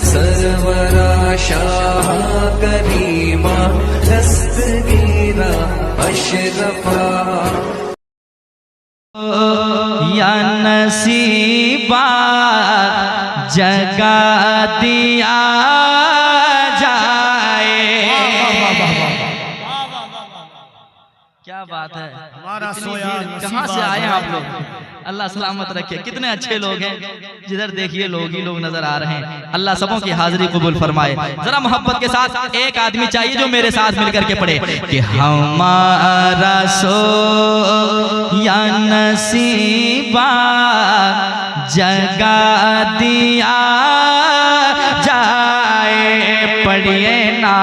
सरवरा शाह करीमा दस्तगीरा अशरफा या नसीबा जगा दिया जाए। क्या बात है, हमारा सोया कहाँ से आए हैं आप लोग? अल्लाह सलामत रखे। कितने अच्छे लोग हैं, जिधर देखिए लोग ही लोग नजर आ रहे हैं। अल्लाह सबों की हाजिरी कबूल फरमाए। जरा मोहब्बत के साथ एक आदमी चाहिए जो मेरे साथ मिलकर के पढ़े कि हमारा सोया नसीबा जगा दिया जाए। पढ़िए ना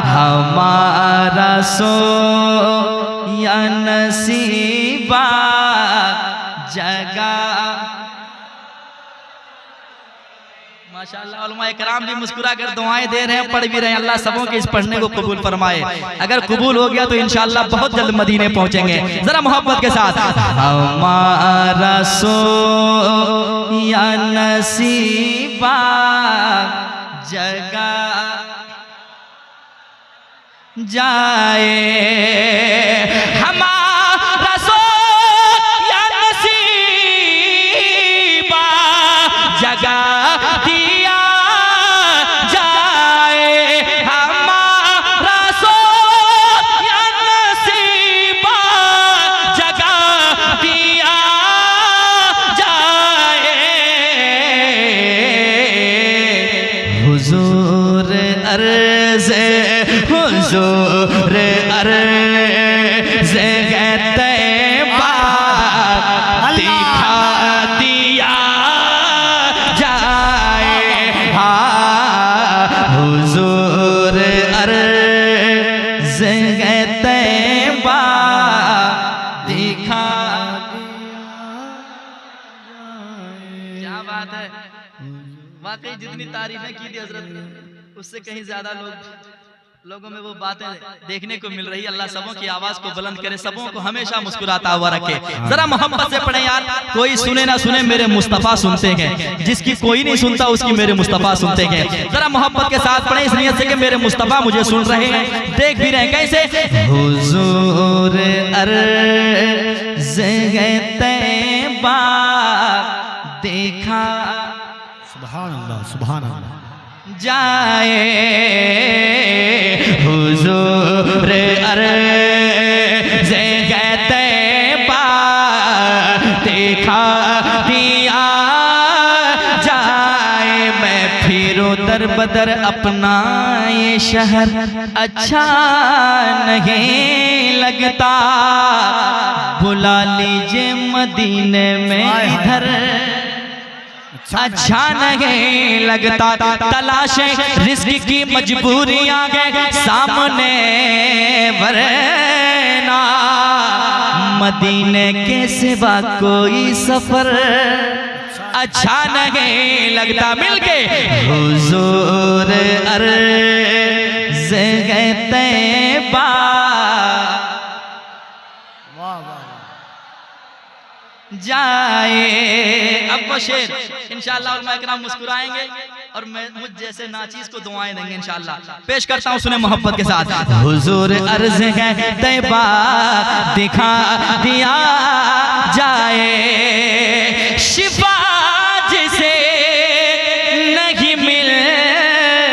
हमारा सोया नसीबा जगा। माशाअल्लाह उलमा इकराम भी मुस्कुरा कर दुआएं दे रहे हैं, पढ़ भी रहे हैं। अल्लाह सबों के इस पढ़ने को कबूल फरमाए। अगर कबूल हो गया तो इंशाअल्लाह बहुत जल्द मदीने पहुंचेंगे। जरा मोहब्बत के साथ हमारा सोया नसीबा जगा जाए। हमारा सोया नसीबा जगा दिया जाए। हमारा सोया नसीबा जगा दिया जाए। हुजूर अर्ज़ हुजूर अर्ज़ तैबा दिखा दिया जाए। हुजूर अर्ज़ तैबा दिखा। क्या बात है, वाकई जितनी तारीफें की थी हजरत उससे कहीं ज्यादा लोगों में वो बातें देखने को मिल रही है। अल्लाह सबों की आवाज को बुलंद करे, सबों को हमेशा मुस्कुराता हुआ रखे। जरा मोहब्बत से पढ़े यार। कोई सुने ना सुने मेरे मुस्तफा सुनते हैं, जिसकी कोई नहीं सुनता उसकी मेरे मुस्तफा सुनते हैं। जरा मोहब्बत के साथ पढ़े इस नियत से कि मेरे मुस्तफा मुझे सुन रहे हैं, देख भी रहे हैं। कैसे? हुजूर अर्ज़ तैबा देखा सुभान अल्लाह सुभान अल्लाह जाए। हुजूर अर्ज़ तैबा देखा दिया जाए। मैं फिरूं दर बदर अपना ये शहर अच्छा नहीं लगता। बुला लीजिए मदीने में इधर अच्छा नहीं लगता। तलाशे रिज़्क़ की मजबूरियां गए सामने, वरना मदीने के सिवा कोई सफर अच्छा नहीं लगता। मिलके हुजूर अर्ज़ तैबा जाए। अब वो शेर इंशाअल्लाह उलमा इकराम मुस्कुराएंगे और मैं मुझ जैसे नाचीज को दुआएं देंगे इंशाअल्लाह। पेश करता हूँ सुने मोहब्बत के साथ। हुजूर अर्ज़ तैबा दिखा दिया जाए। शिफा जिसे नहीं मिलती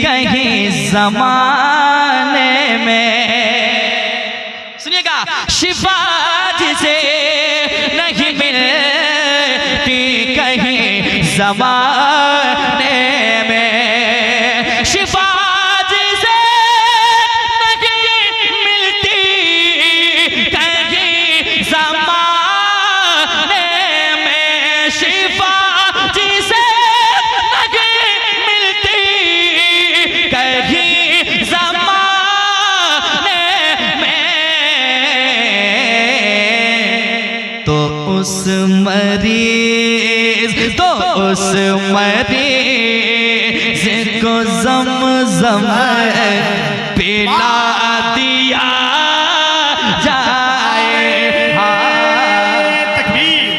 कहीं ज़माने में। सुनिएगा, शिफा जिसे नहीं मिलती कहीं ज़माने में। शिफा जिसे नहीं मिलती कहीं ज़माने में। शिफा जिसे नहीं मिलती कहीं ज़माने में। तो उस मरीज को ज़मज़म पिला दिया जाए। तकबीर,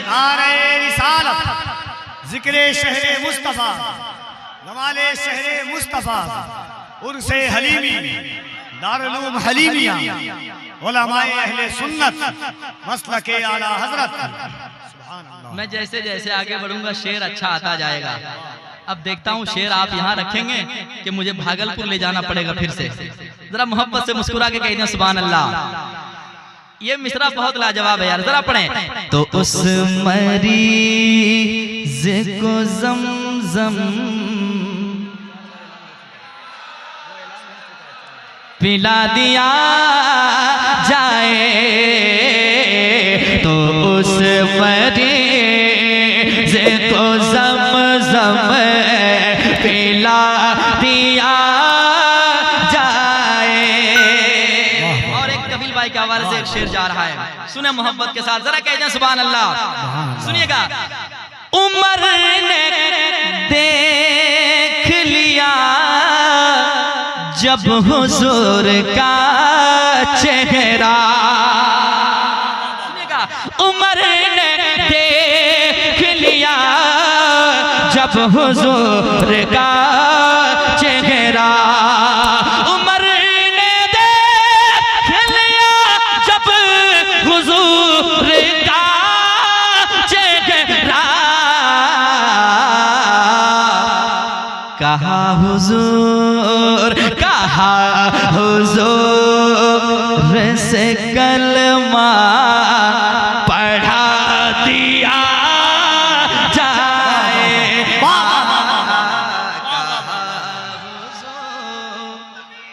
नारे रिसालत, ज़िक्र शहर मुस्तफा जमाले शहरे मुस्तफा उर्से हलीमी दारुल हलीमिया उलमाए अहले सुन्नत मसलके आला हजरत। मैं जैसे जैसे आगे बढ़ूंगा शेर अच्छा आता जाएगा। अब देखता हूँ शेर आप यहाँ रखेंगे कि मुझे भागलपुर ले जाना पड़ेगा फिर से। जरा मोहब्बत से मुस्कुरा के कह दें सुभान अल्लाह। ये मिसरा बहुत लाजवाब है यार, जरा पढ़ें। तो उस मरीज को ज़मज़म पिला दिया जाए, तो उस मरीज को ज़मज़म पिला दिया जाए। और एक कबील भाई के हवाले से एक शेर जा रहा है, सुने मोहब्बत के साथ, जरा कह दें सुभान अल्लाह। सुनिएगा। उमर ने देख लिया जब हुजूर का चेहरा, सुनिएगा। उमर ने देख लिया जब हुजूर का चेहरा, उमर ने देख लिया जब हुजूर का चेहरा, कहा हुजूर, कहा हुजूर से कलमा पढ़ा दिया जाए।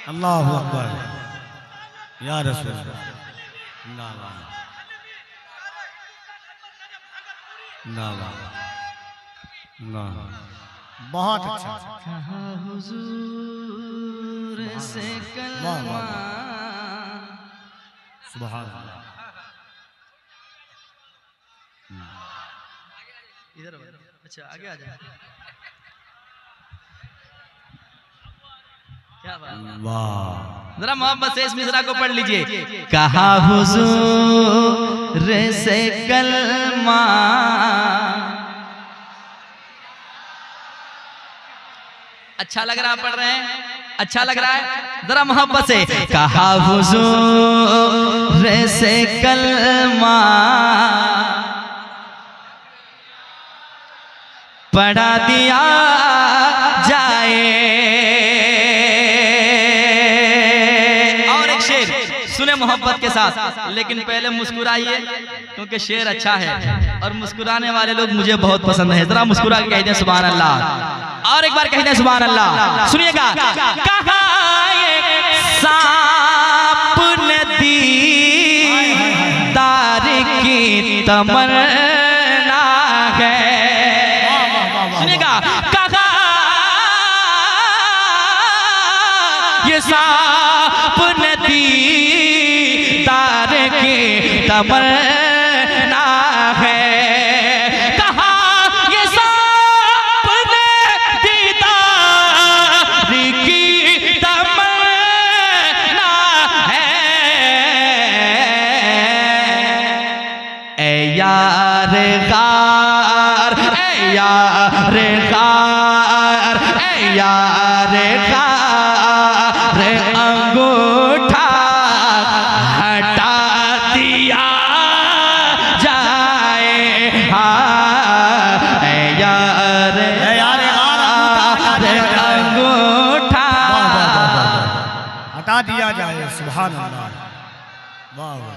अल्लाहु अकबर या रसूल ना बहुत अच्छा। कहा हुजूर से कलमा। सुभान अल्लाह। इधर अच्छा आगे आ जाए। क्या बात, वाह। जरा मोहब्बत से इस मिसरा को पढ़ लीजिए। कहा हुजूर से कलमा, अच्छा लग रहा है, पढ़ रहे हैं, अच्छा लग रहा है, जरा मोहब्बत से। कहा हुजूर से कलमा पढ़ा दिया जाए। और एक शेर सुने मोहब्बत के साथ, लेकिन पहले मुस्कुराइए क्योंकि शेर अच्छा है और मुस्कुराने वाले लोग मुझे बहुत पसंद है। जरा मुस्कुरा के कह दें सुभान अल्लाह। और एक बार कह दें सुभान अल्लाह। सुनिएगा। कहा एक सांप नदी तार की तमन्ना है, सुनिएगा। कहा ये सांप नदी तार की तमन्ना है, कहा ये सांप नदी तार की तमन्ना है। ए यार गार, ए यार गार, ए यार गार, अंगूठा हटा दिया जाए। हाँ ए यार गार, अंगूठा हटा दिया जाए। सुभान अल्लाह। वाह वाह।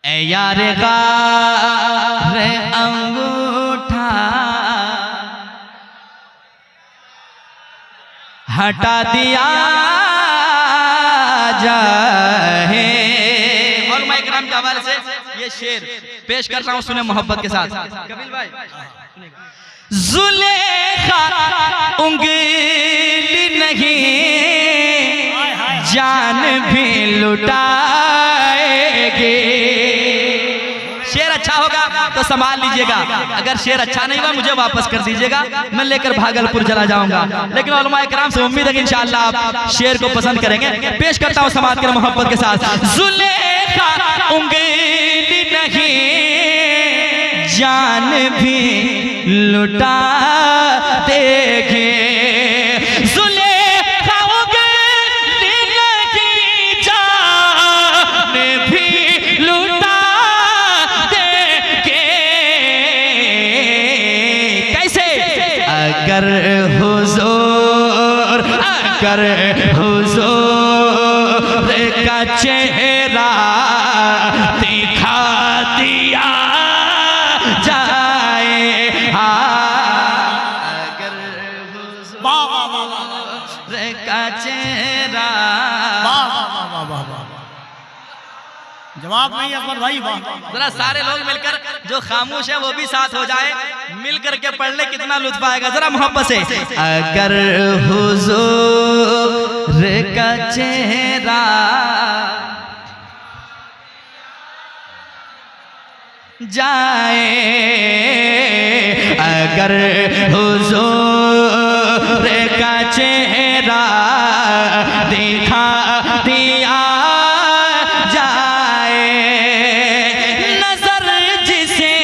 ए यार गार अंगूठा हटा दिया जाए। मौलवी इकराम के हवाले से ये शेर पेश कर रहा हूँ, सुने मोहब्बत के साथ। कबील भाई। जुलेखा उंगली नहीं जान भी लुटाएगी। शेर अच्छा होगा तो संभाल लीजिए। दीजिएगा, अगर शेर अच्छा नहीं हुआ मुझे वापस कर दीजिएगा, मैं लेकर भागलपुर चला जाऊंगा। लेकिन उलमाए किराम से उम्मीद है कि इंशाअल्लाह आप शेर को पसंद करेंगे। पेश करता हूँ समात के मोहब्बत के साथ। जुलेखा उंगली नहीं जान भी लुटा देखे, जुलेखा उंगली नहीं जान भी लुटा देखे। कैसे? अगर हुजूर का चेहरा दिखा दिया जाए, अगर हुजूर का चेहरा। जवाब नहीं अकबर भाई, वाह। जरा सारे लोग मिलकर, जो खामोश है वो भी साथ हो जाए, मिलकर के पढ़ ले, कितना लुत्फ आएगा। जरा मोहब्बत से। अगर हुजूर का चेहरा जाए, अगर हुजूर का चेहरा दिखा दिया जाए, नजर जिसे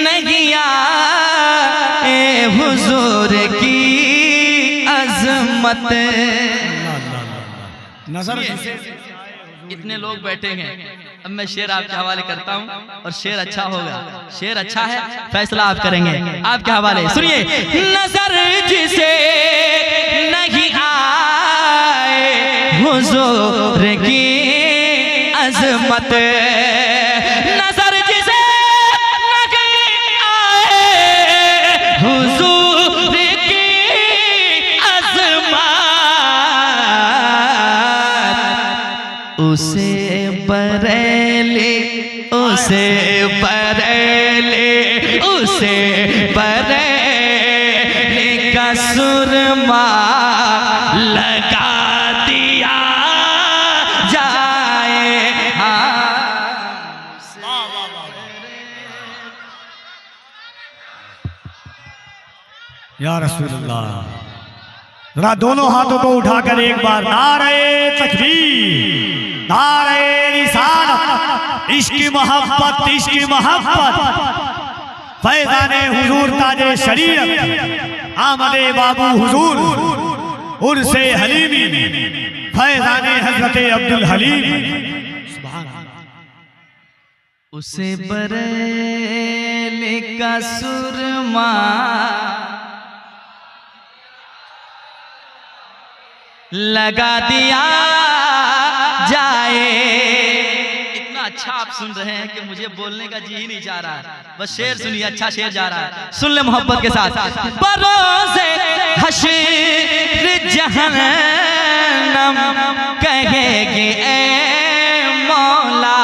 नहीं आए हुजूर की अजमत। नजर इतने लोग बैठे हैं, अब मैं शेर आपके हवाले करता हूं, और शेर अच्छा होगा, शेर अच्छा है फैसला आप करेंगे आपके हवाले। सुनिए। नजर जिसे नहीं आए हुजूर की अजमत, नजर जिसे नहीं आए हुजूर की अजमत, उसे बरेली, उसे बरेली, उसे बरेली का सुरमा लगा दिया जाए। या रसूलुल्लाह, जरा दोनों हाथों को उठाकर एक बार नारे तकबीर, नारे रिसालत, इश्क मोहब्बत, इश्क मोहब्बत, फैज़ाने हुजूर ताजे शरीयत, आमदे बाबू हुजूर, उर्से हलीमी, फैज़ाने हजरत अब्दुल हलीम। उसे बरेली का सुरमा लगा दिया जाए। इतना अच्छा आप सुन रहे हैं कि मुझे बोलने का जी ही नहीं चाह रहा है, बस शेर सुनिए, अच्छा शेर जा रहा है, सुन ले मोहब्बत के साथ। बरोज़े हश्र जहन्नम कहेगी ए मौला,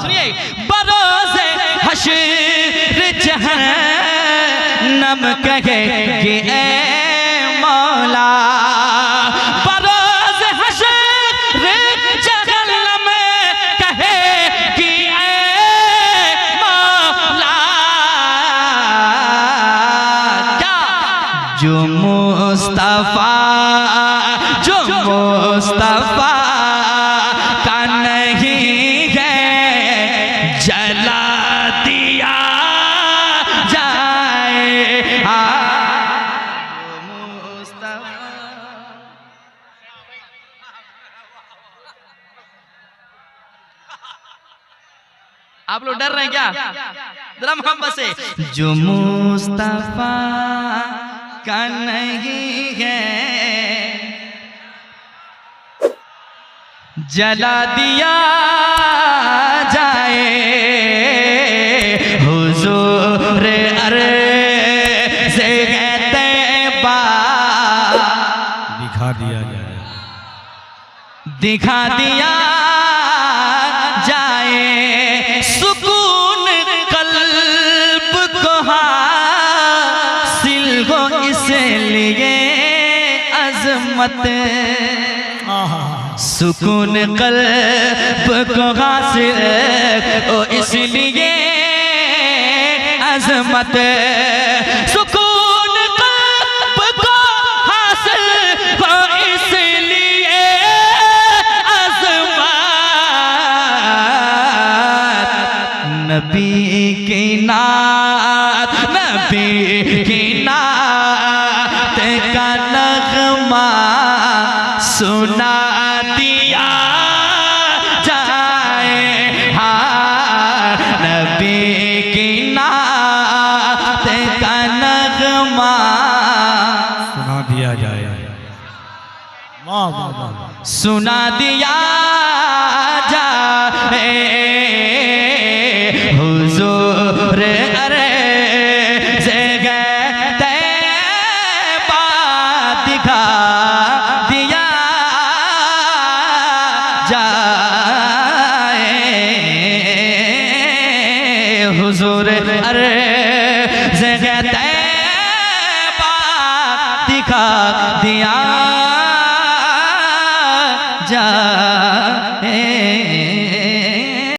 सुनिए। बरोज़े हश्र जहन्नम कहेगी ए मौला, जो मुस्तफा का नहीं है जला दिया जाए। आप लोग डर रहे हैं क्या? जरा मोहब्बत से। जो मुस्तफा का नहीं है जला दिया जाए, हुजूर अर्ज़ तैबा दिखा दिया जाए, दिखा दिया जाए, सुकून कल्ब को हासिल हो इसलिए अज़मत, सुकून कल्ब को हासिल हो इसलिए अजमत सुकून कल्ब को हासिल हो इसलिए अजमत नबी की नात का नगमा सुना दिया जाए हाँ नबी की नात का नगमा सुना दिया जाए। वाह वाह वाह। सुना दिया जाए हुजूर अरे जगह तैबा दिखा दिया जाए हुजूर अरे जगह तैबा दिखा दिया